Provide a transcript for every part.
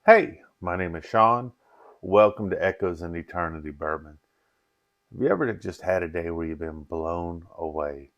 Hey, my name is Sean. Welcome to Echoes in Eternity Bourbon. Have you ever just had a day where you've been blown away?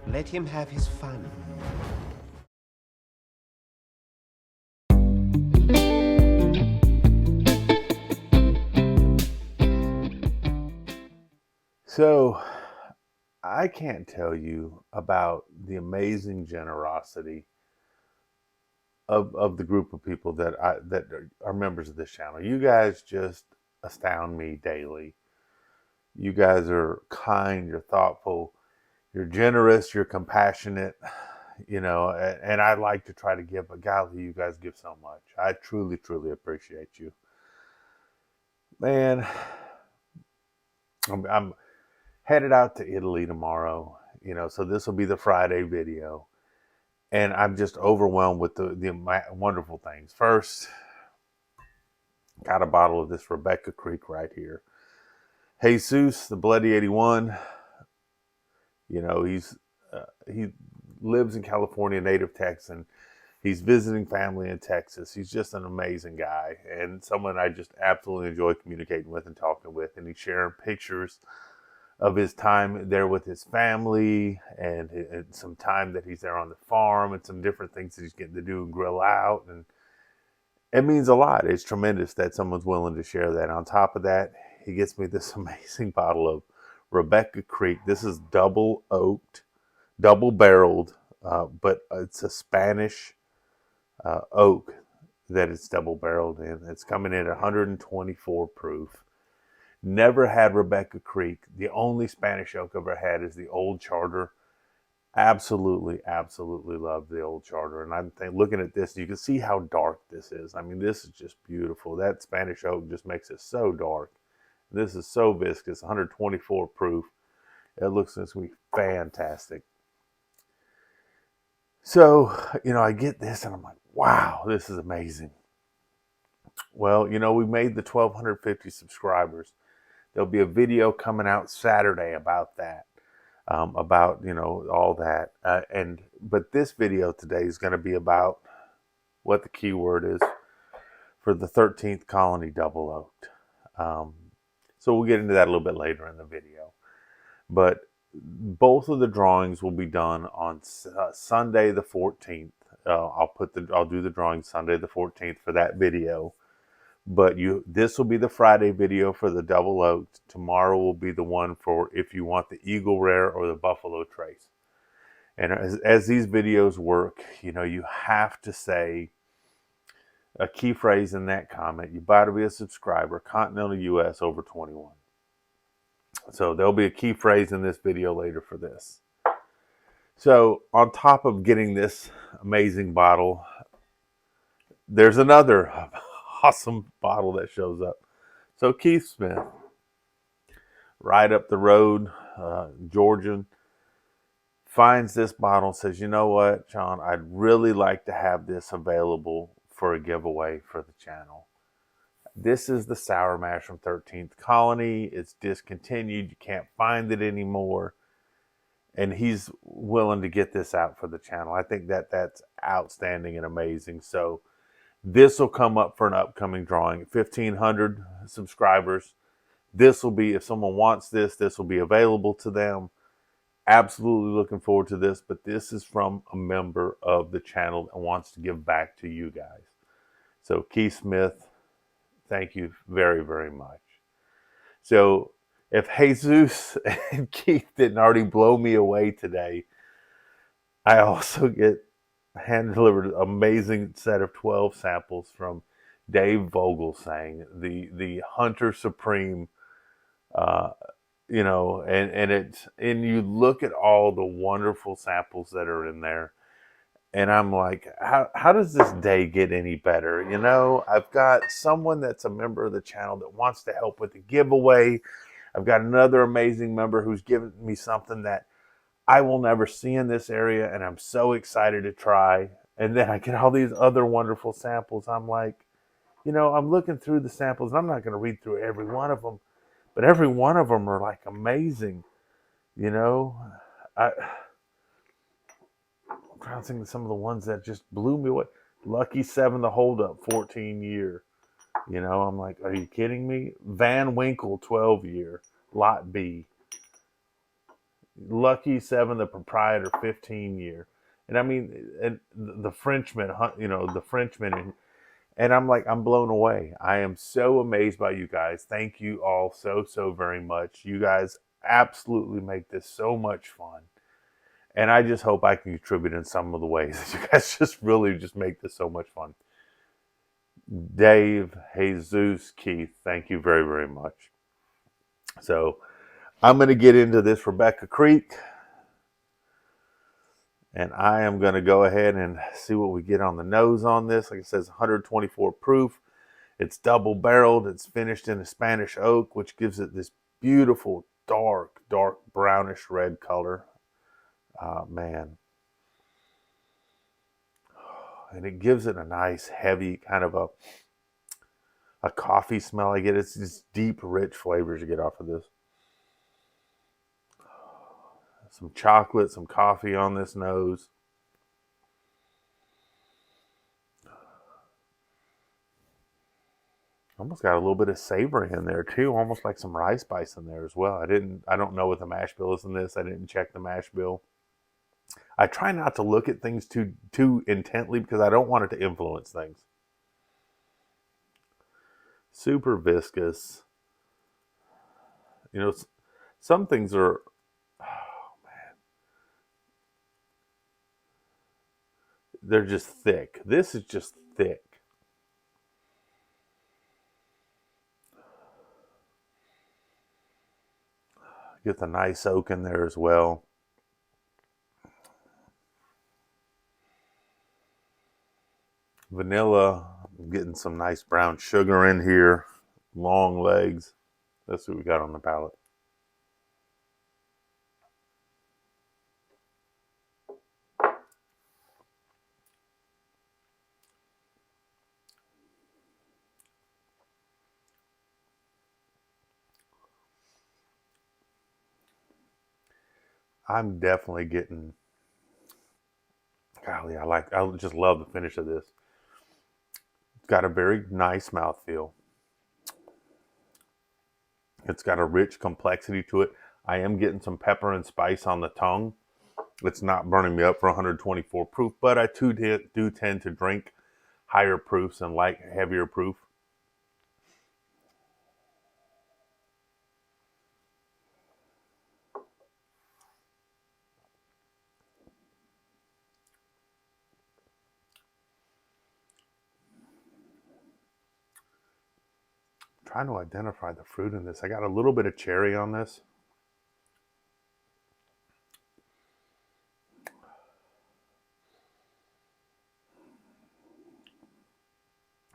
Let him have his fun. So, I can't tell you about the amazing generosity of the group of people that are members of this channel. You guys just astound me daily. You guys are kind, you're thoughtful, you're generous, you're compassionate, and I like to try to give, but golly, you guys give so much. I truly, truly appreciate you. Man, I'm headed out to Italy tomorrow, so this will be the Friday video. And I'm just overwhelmed with the wonderful things. First, got a bottle of this Rebecca Creek right here. Jesus, the Bloody 81, he lives in California, native Texan. He's visiting family in Texas. He's just an amazing guy and someone I just absolutely enjoy communicating with and talking with. And he's sharing pictures of his time there with his family and some time that he's there on the farm and some different things that he's getting to do and grill out. And it means a lot. It's tremendous that someone's willing to share that. On top of that, he gets me this amazing bottle of Rebecca Creek. This is double oaked, double barreled, but it's a Spanish oak that it's double barreled in. It's coming in at 124 proof. Never had Rebecca Creek. The only Spanish oak I've ever had is the Old Charter. Absolutely, absolutely love the Old Charter. And I'm looking at this, you can see how dark this is. I mean, this is just beautiful. That Spanish oak just makes it so dark. This is so viscous, 124 proof. It looks like it's going to be fantastic. So, I get this and I'm like, wow, this is amazing. Well, we made the 1,250 subscribers. There'll be a video coming out Saturday about that, about all that. But this video today is going to be about what the key word is for the 13th Colony Double Oaked. So we'll get into that a little bit later in the video. But both of the drawings will be done on Sunday the 14th. I'll do the drawing Sunday the 14th for that video. But this will be the Friday video for the double oaked. Tomorrow will be the one for if you want the Eagle Rare or the Buffalo Trace. And as these videos work, you have to say a key phrase in that comment. You got to be a subscriber, Continental US over 21. So there'll be a key phrase in this video later for this. So on top of getting this amazing bottle, there's another awesome bottle that shows up. So Keith Smith, right up the road, Georgian, finds this bottle and says, you know what, John, I'd really like to have this available for a giveaway for the channel. This is the Sour Mash from 13th Colony. It's discontinued. You can't find it anymore. And he's willing to get this out for the channel. I think that's outstanding and amazing. So this will come up for an upcoming drawing. 1,500 subscribers. This will be, if someone wants this will be available to them. Absolutely looking forward to this. But this is from a member of the channel that wants to give back to you guys. So Keith Smith, thank you very, very much. So if Jesus and Keith didn't already blow me away today, I also get hand-delivered an amazing set of 12 samples from Dave Vogelsang, the Hunter Supreme, and you look at all the wonderful samples that are in there, and I'm like, how does this day get any better? I've got someone that's a member of the channel that wants to help with the giveaway. I've got another amazing member who's given me something that I will never see in this area, and I'm so excited to try. And then I get all these other wonderful samples. I'm like, I'm looking through the samples, and I'm not going to read through every one of them, but every one of them are like amazing. You know, I'm trying to think of some of the ones that just blew me away. Lucky Seven, the Hold Up, 14-year. You know, I'm like, are you kidding me? Van Winkle, 12-year, Lot B. Lucky Seven, the Proprietor, 15-year. And I mean, and the Frenchman, you know, the Frenchman, and I'm like, I'm blown away. I am so amazed by you guys. Thank you all so very much. You guys absolutely make this so much fun. And I just hope I can contribute in some of the ways that you guys just really just make this so much fun. Dave, Jesus, Keith, thank you very much. So I'm going to get into this Rebecca Creek, and I am going to go ahead and see what we get on the nose on this. Like it says, 124 proof. It's double barreled. It's finished in a Spanish oak, which gives it this beautiful dark brownish red color. Man. And it gives it a nice heavy kind of a coffee smell. I get it's just deep, rich flavors you get off of this. Some chocolate, some coffee on this nose. Almost got a little bit of savory in there too, almost like some rice spice in there as well. I don't know what the mash bill is in this. I didn't check the mash bill. I try not to look at things too intently because I don't want it to influence things. Super viscous. You know, some things are, oh man, they're just thick. This is just thick. Get the nice oak in there as well. Vanilla. I'm getting some nice brown sugar in here. Long legs. That's what we got on the palate. I'm definitely getting, golly, I just love the finish of this. It's got a very nice mouthfeel. It's got a rich complexity to it. I am getting some pepper and spice on the tongue. It's not burning me up for 124 proof, but I do tend to drink higher proofs and like heavier proof. Trying to identify the fruit in this. I got a little bit of cherry on this.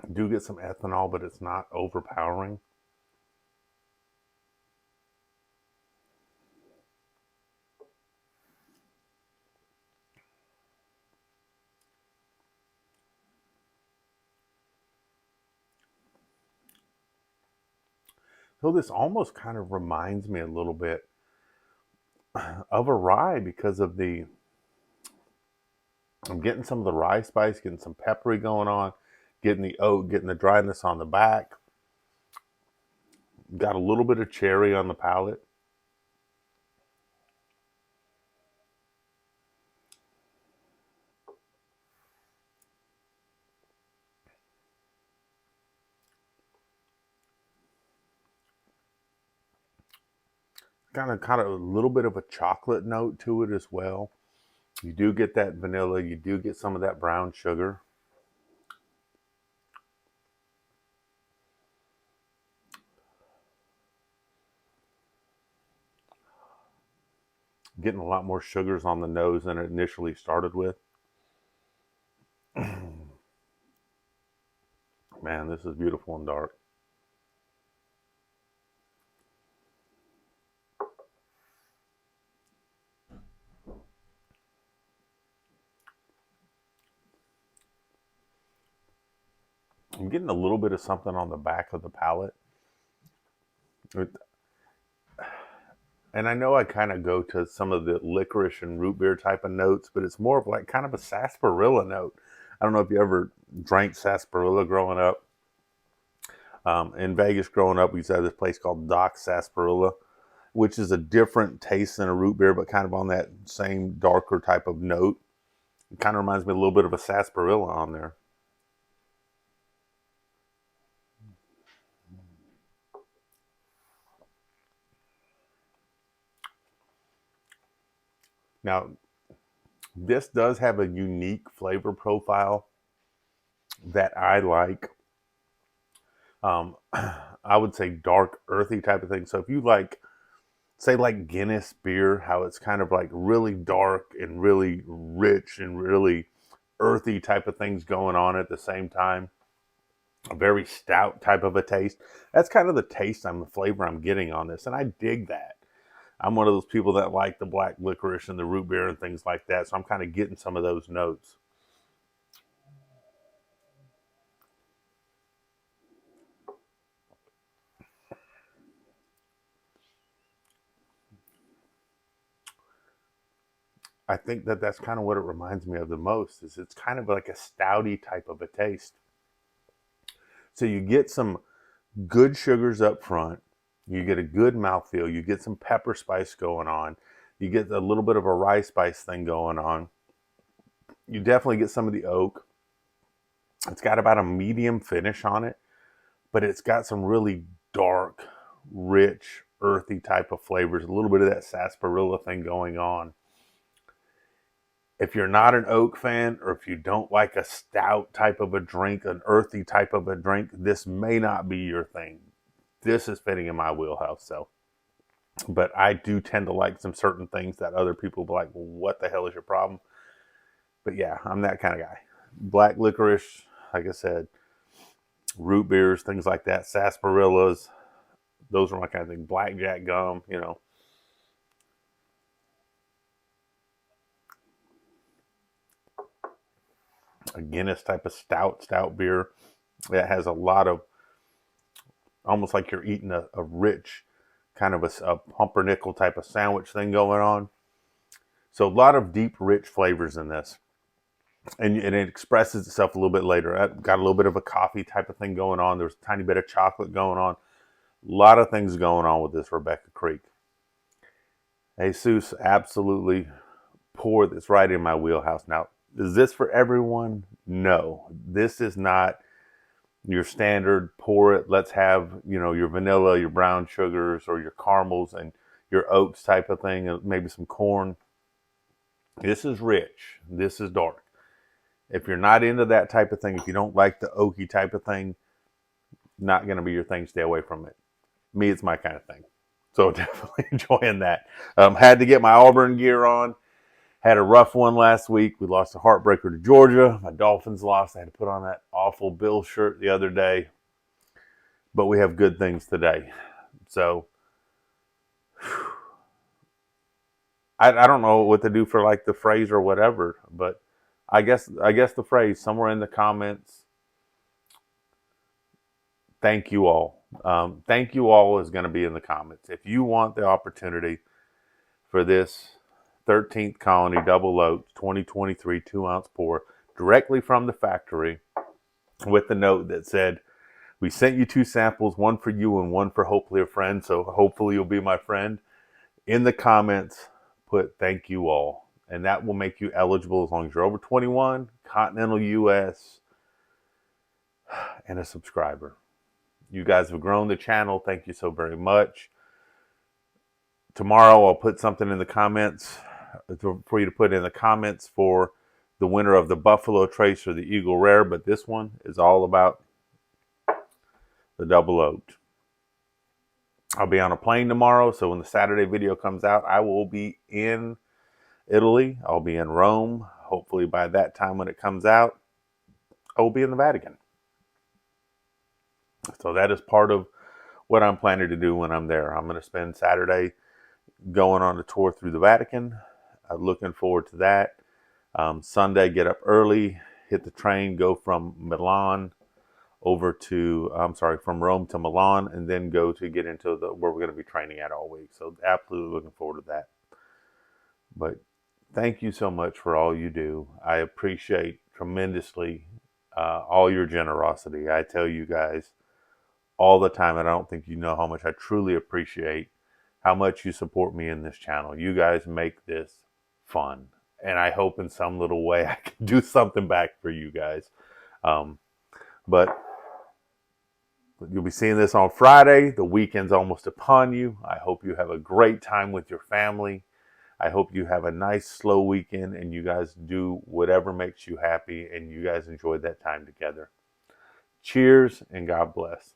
I do get some ethanol, but it's not overpowering. So this almost kind of reminds me a little bit of a rye because of I'm getting some of the rye spice, getting some peppery going on, getting the oak, getting the dryness on the back. Got a little bit of cherry on the palate. Kind of a little bit of a chocolate note to it as well. You do get that vanilla. You do get some of that brown sugar. Getting a lot more sugars on the nose than it initially started with. Man, this is beautiful and dark. I'm getting a little bit of something on the back of the palate. And I know I kind of go to some of the licorice and root beer type of notes, but it's more of like kind of a sarsaparilla note. I don't know if you ever drank sarsaparilla growing up. In Vegas growing up, we used to have this place called Doc Sarsaparilla, which is a different taste than a root beer, but kind of on that same darker type of note. It kind of reminds me a little bit of a sarsaparilla on there. Now, this does have a unique flavor profile that I like. I would say dark, earthy type of thing. So if you like, say, like Guinness beer, how it's kind of like really dark and really rich and really earthy type of things going on at the same time, a very stout type of a taste. That's kind of the taste, the flavor I'm getting on this, and I dig that. I'm one of those people that like the black licorice and the root beer and things like that, so I'm kind of getting some of those notes. I think that that's kind of what it reminds me of the most. Is it's kind of like a stouty type of a taste. So you get some good sugars up front. You get a good mouthfeel. You get some pepper spice going on. You get a little bit of a rye spice thing going on. You definitely get some of the oak. It's got about a medium finish on it, but it's got some really dark, rich, earthy type of flavors. A little bit of that sarsaparilla thing going on. If you're not an oak fan, or if you don't like a stout type of a drink, an earthy type of a drink, this may not be your thing. This is fitting in my wheelhouse. So, but I do tend to like some certain things that other people will be like, well, what the hell is your problem? But yeah, I'm that kind of guy. Black licorice, like I said, root beers, things like that, sarsaparillas, those are my kind of thing. Blackjack gum, a Guinness type of stout beer that has a lot of, almost like you're eating a rich kind of a pumpernickel type of sandwich thing going on. So a lot of deep, rich flavors in this. And it expresses itself a little bit later. I've got a little bit of a coffee type of thing going on. There's a tiny bit of chocolate going on. A lot of things going on with this Rebecca Creek. Jesus, absolutely pour this right in my wheelhouse. Now, is this for everyone? No. This is not your standard pour it. Let's have, your vanilla, your brown sugars, or your caramels and your oats type of thing, and maybe some corn. This is rich. This is dark. If you're not into that type of thing, if you don't like the oaky type of thing, not going to be your thing. Stay away from it. Me, it's my kind of thing. So definitely enjoying that. Had to get my Auburn gear on. Had a rough one last week. We lost a heartbreaker to Georgia. My Dolphins lost. I had to put on that awful Bill shirt the other day. But we have good things today. So I don't know what to do for like the phrase or whatever, but I guess the phrase somewhere in the comments. Thank you all. Thank you all is going to be in the comments. If you want the opportunity for this 13th Colony Double Oak 2023 2-ounce pour directly from the factory with the note that said, we sent you 2 samples, one for you and one for hopefully a friend. So hopefully you'll be my friend. In the comments, put thank you all. And that will make you eligible as long as you're over 21, continental US, and a subscriber. You guys have grown the channel. Thank you so very much. Tomorrow I'll put something in the comments for you to put in the comments for the winner of the Buffalo Trace or the Eagle Rare. But this one is all about the Double Oaked. I'll be on a plane tomorrow. So when the Saturday video comes out, I will be in Italy. I'll be in Rome. Hopefully by that time when it comes out, I will be in the Vatican. So that is part of what I'm planning to do when I'm there. I'm going to spend Saturday going on a tour through the Vatican. I'm looking forward to that. Sunday, get up early, hit the train, go from Milan over to, from Rome to Milan, and then go to get into where we're going to be training at all week. So absolutely looking forward to that. But thank you so much for all you do. I appreciate tremendously all your generosity. I tell you guys all the time, and I don't think you know how much I truly appreciate how much you support me in this channel. You guys make this fun, and I hope in some little way I can do something back for you guys. But you'll be seeing this on Friday. The weekend's almost upon you. I hope you have a great time with your family. I hope you have a nice, slow weekend, and you guys do whatever makes you happy, and you guys enjoy that time together. Cheers, and God bless.